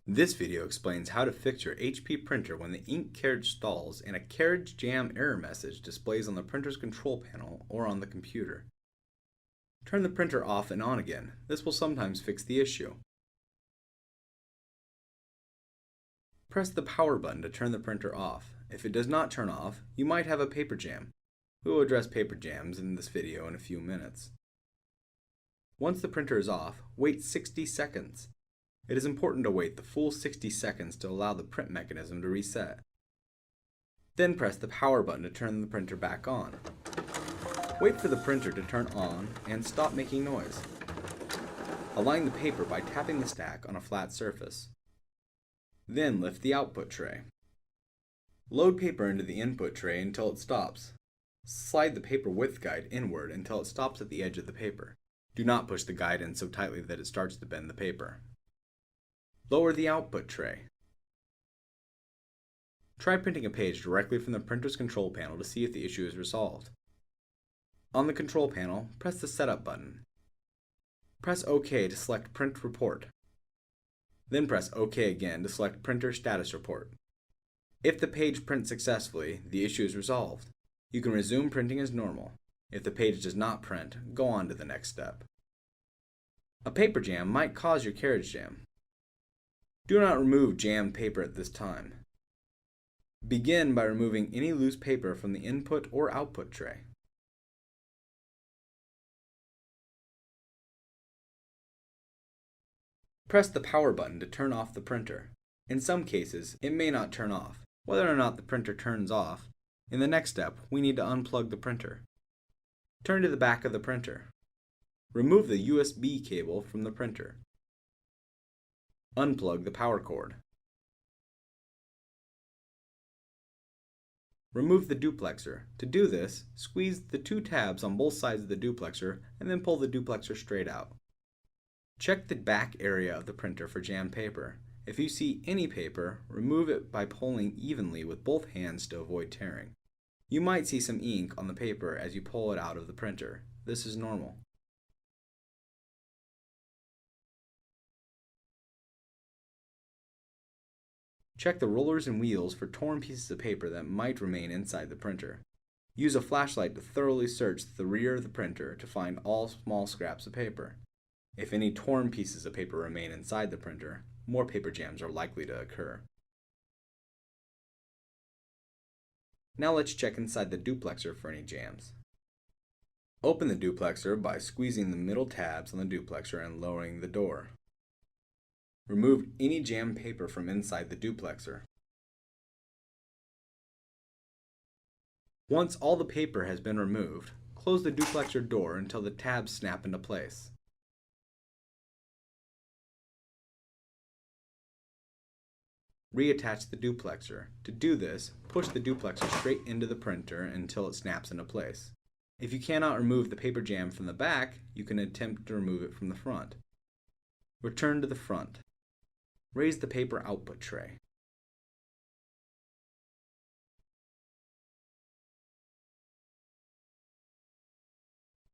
This video explains how to fix your HP printer when the ink carriage stalls and a Carriage Jam error message displays on the printer's control panel or on the computer. Turn the printer off and on again. This will sometimes fix the issue. Press the power button to turn the printer off. If it does not turn off, you might have a paper jam. We will address paper jams in this video in a few minutes. Once the printer is off, wait 60 seconds. It is important to wait the full 60 seconds to allow the print mechanism to reset. Then press the power button to turn the printer back on. Wait for the printer to turn on and stop making noise. Align the paper by tapping the stack on a flat surface. Then lift the output tray. Load paper into the input tray until it stops. Slide the paper width guide inward until it stops at the edge of the paper. Do not push the guide in so tightly that it starts to bend the paper. Lower the output tray. Try printing a page directly from the printer's control panel to see if the issue is resolved. On the control panel, press the Setup button. Press OK to select Print Report. Then press OK again to select Printer Status Report. If the page prints successfully, the issue is resolved. You can resume printing as normal. If the page does not print, go on to the next step. A paper jam might cause your carriage jam. Do not remove jammed paper at this time. Begin by removing any loose paper from the input or output tray. Press the power button to turn off the printer. In some cases, it may not turn off. Whether or not the printer turns off, in the next step, we need to unplug the printer. Turn to the back of the printer. Remove the USB cable from the printer. Unplug the power cord. Remove the duplexer. To do this, squeeze the two tabs on both sides of the duplexer and then pull the duplexer straight out. Check the back area of the printer for jammed paper. If you see any paper, remove it by pulling evenly with both hands to avoid tearing. You might see some ink on the paper as you pull it out of the printer. This is normal. Check the rollers and wheels for torn pieces of paper that might remain inside the printer. Use a flashlight to thoroughly search the rear of the printer to find all small scraps of paper. If any torn pieces of paper remain inside the printer, more paper jams are likely to occur. Now let's check inside the duplexer for any jams. Open the duplexer by squeezing the middle tabs on the duplexer and lowering the door. Remove any jammed paper from inside the duplexer. Once all the paper has been removed, close the duplexer door until the tabs snap into place. Reattach the duplexer. To do this, push the duplexer straight into the printer until it snaps into place. If you cannot remove the paper jam from the back, you can attempt to remove it from the front. Return to the front. Raise the paper output tray.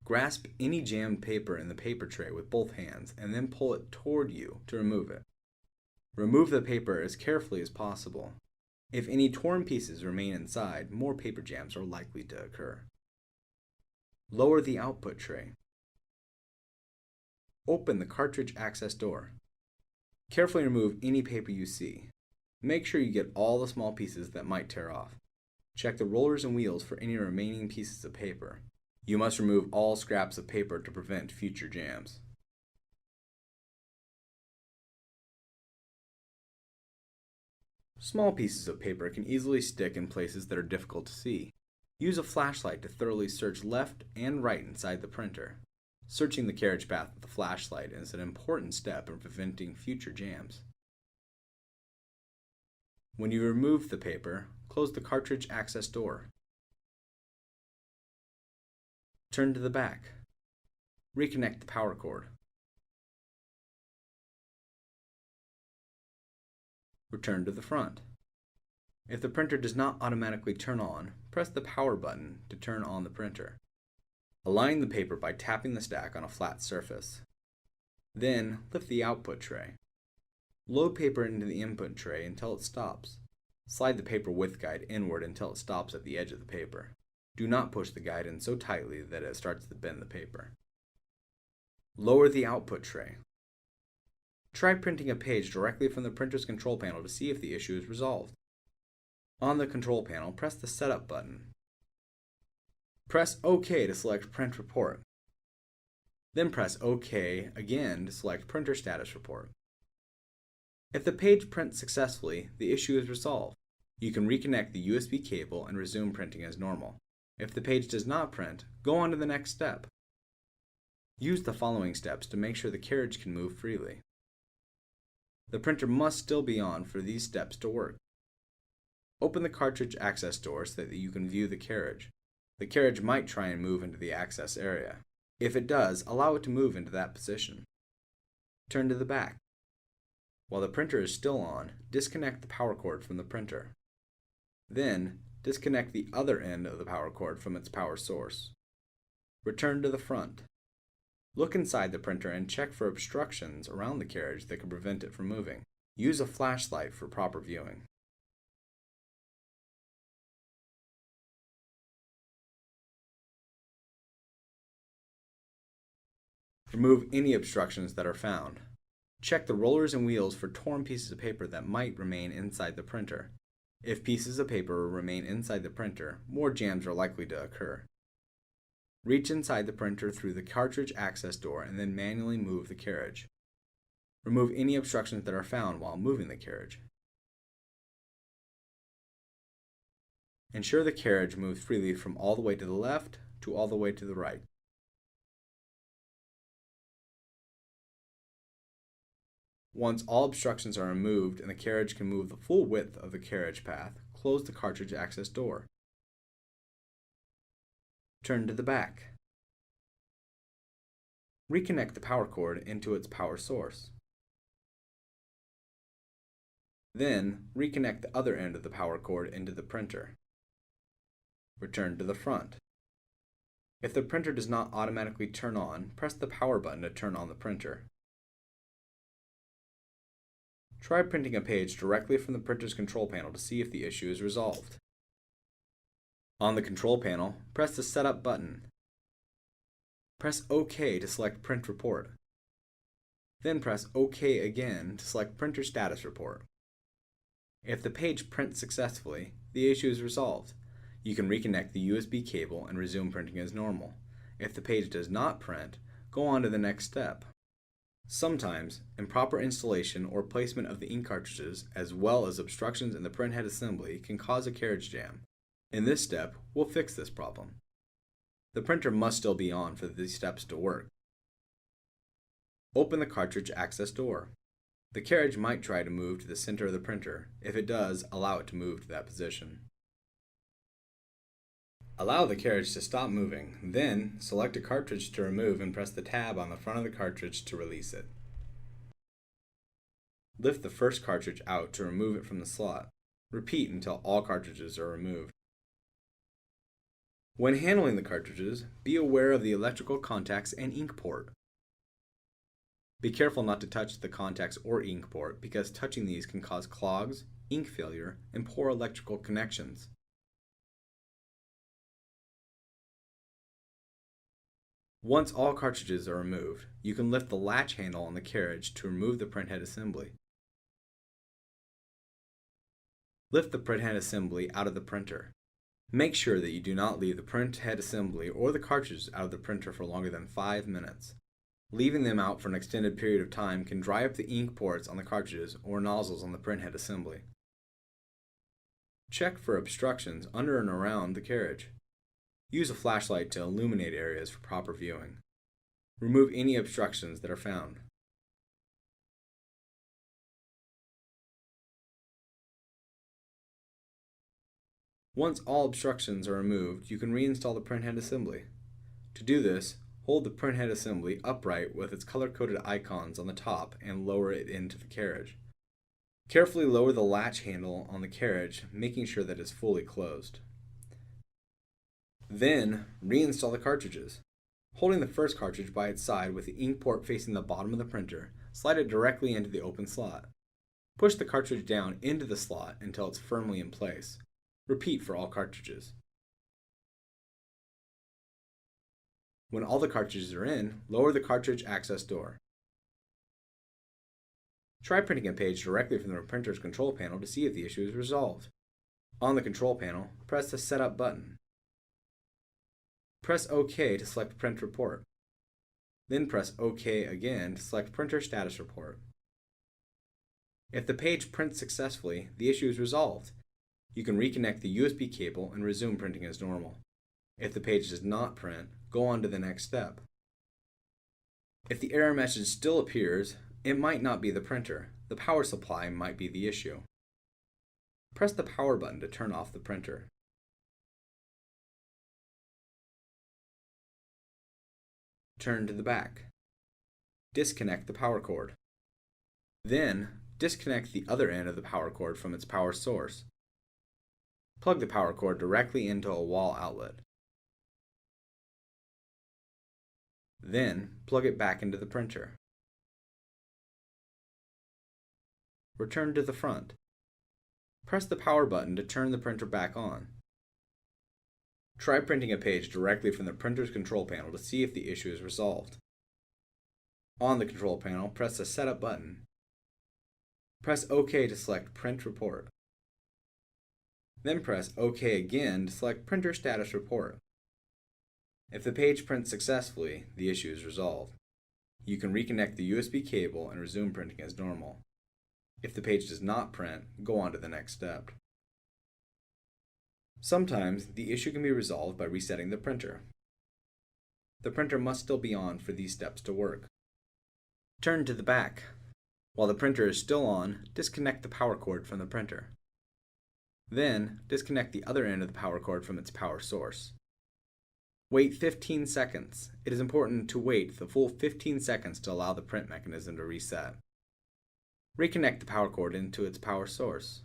Grasp any jammed paper in the paper tray with both hands and then pull it toward you to remove it. Remove the paper as carefully as possible. If any torn pieces remain inside, more paper jams are likely to occur. Lower the output tray. Open the cartridge access door. Carefully remove any paper you see. Make sure you get all the small pieces that might tear off. Check the rollers and wheels for any remaining pieces of paper. You must remove all scraps of paper to prevent future jams. Small pieces of paper can easily stick in places that are difficult to see. Use a flashlight to thoroughly search left and right inside the printer. Searching the carriage path with the flashlight is an important step in preventing future jams. When you remove the paper, close the cartridge access door. Turn to the back. Reconnect the power cord. Return to the front. If the printer does not automatically turn on, press the power button to turn on the printer. Align the paper by tapping the stack on a flat surface. Then lift the output tray. Load paper into the input tray until it stops. Slide the paper width guide inward until it stops at the edge of the paper. Do not push the guide in so tightly that it starts to bend the paper. Lower the output tray. Try printing a page directly from the printer's control panel to see if the issue is resolved. On the control panel, press the Setup button. Press OK to select Print Report. Then press OK again to select Printer Status Report. If the page prints successfully, the issue is resolved. You can reconnect the USB cable and resume printing as normal. If the page does not print, go on to the next step. Use the following steps to make sure the carriage can move freely. The printer must still be on for these steps to work. Open the cartridge access door so that you can view the carriage. The carriage might try and move into the access area. If it does, allow it to move into that position. Turn to the back. While the printer is still on, disconnect the power cord from the printer. Then, disconnect the other end of the power cord from its power source. Return to the front. Look inside the printer and check for obstructions around the carriage that could prevent it from moving. Use a flashlight for proper viewing. Remove any obstructions that are found. Check the rollers and wheels for torn pieces of paper that might remain inside the printer. If pieces of paper remain inside the printer, more jams are likely to occur. Reach inside the printer through the cartridge access door and then manually move the carriage. Remove any obstructions that are found while moving the carriage. Ensure the carriage moves freely from all the way to the left to all the way to the right. Once all obstructions are removed and the carriage can move the full width of the carriage path, close the cartridge access door. Turn to the back. Reconnect the power cord into its power source. Then, reconnect the other end of the power cord into the printer. Return to the front. If the printer does not automatically turn on, press the power button to turn on the printer. Try printing a page directly from the printer's control panel to see if the issue is resolved. On the control panel, press the Setup button. Press OK to select Print Report. Then press OK again to select Printer Status Report. If the page prints successfully, the issue is resolved. You can reconnect the USB cable and resume printing as normal. If the page does not print, go on to the next step. Sometimes, improper installation or placement of the ink cartridges, as well as obstructions in the printhead assembly, can cause a carriage jam. In this step, we'll fix this problem. The printer must still be on for these steps to work. Open the cartridge access door. The carriage might try to move to the center of the printer. If it does, allow it to move to that position. Allow the carriage to stop moving, then select a cartridge to remove and press the tab on the front of the cartridge to release it. Lift the first cartridge out to remove it from the slot. Repeat until all cartridges are removed. When handling the cartridges, be aware of the electrical contacts and ink port. Be careful not to touch the contacts or ink port because touching these can cause clogs, ink failure, and poor electrical connections. Once all cartridges are removed, you can lift the latch handle on the carriage to remove the printhead assembly. Lift the printhead assembly out of the printer. Make sure that you do not leave the printhead assembly or the cartridges out of the printer for longer than 5 minutes. Leaving them out for an extended period of time can dry up the ink ports on the cartridges or nozzles on the printhead assembly. Check for obstructions under and around the carriage. Use a flashlight to illuminate areas for proper viewing. Remove any obstructions that are found. Once all obstructions are removed, you can reinstall the printhead assembly. To do this, hold the printhead assembly upright with its color-coded icons on the top and lower it into the carriage. Carefully lower the latch handle on the carriage, making sure that it is fully closed. Then, reinstall the cartridges. Holding the first cartridge by its side with the ink port facing the bottom of the printer, slide it directly into the open slot. Push the cartridge down into the slot until it's firmly in place. Repeat for all cartridges. When all the cartridges are in, lower the cartridge access door. Try printing a page directly from the printer's control panel to see if the issue is resolved. On the control panel, press the Setup button. Press OK to select Print Report. Then press OK again to select Printer Status Report. If the page prints successfully, the issue is resolved. You can reconnect the USB cable and resume printing as normal. If the page does not print, go on to the next step. If the error message still appears, it might not be the printer. The power supply might be the issue. Press the power button to turn off the printer. Turn to the back. Disconnect the power cord. Then, disconnect the other end of the power cord from its power source. Plug the power cord directly into a wall outlet. Then, plug it back into the printer. Return to the front. Press the power button to turn the printer back on. Try printing a page directly from the printer's control panel to see if the issue is resolved. On the control panel, press the Setup button. Press OK to select Print Report. Then press OK again to select Printer Status Report. If the page prints successfully, the issue is resolved. You can reconnect the USB cable and resume printing as normal. If the page does not print, go on to the next step. Sometimes, the issue can be resolved by resetting the printer. The printer must still be on for these steps to work. Turn to the back. While the printer is still on, disconnect the power cord from the printer. Then, disconnect the other end of the power cord from its power source. Wait 15 seconds. It is important to wait the full 15 seconds to allow the print mechanism to reset. Reconnect the power cord into its power source.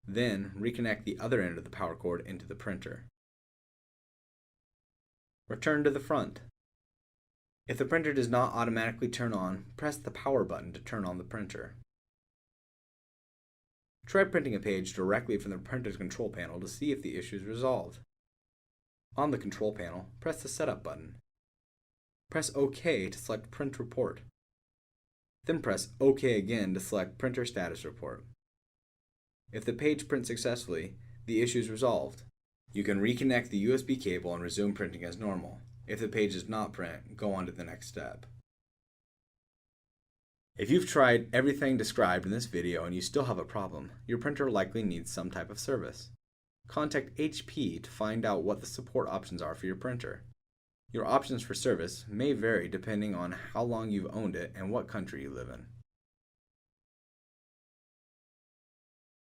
Then, reconnect the other end of the power cord into the printer. Return to the front. If the printer does not automatically turn on, press the power button to turn on the printer. Try printing a page directly from the printer's control panel to see if the issue is resolved. On the control panel, press the Setup button. Press OK to select Print Report. Then press OK again to select Printer Status Report. If the page prints successfully, the issue is resolved. You can reconnect the USB cable and resume printing as normal. If the page does not print, go on to the next step. If you've tried everything described in this video and you still have a problem, your printer likely needs some type of service. Contact HP to find out what the support options are for your printer. Your options for service may vary depending on how long you've owned it and what country you live in.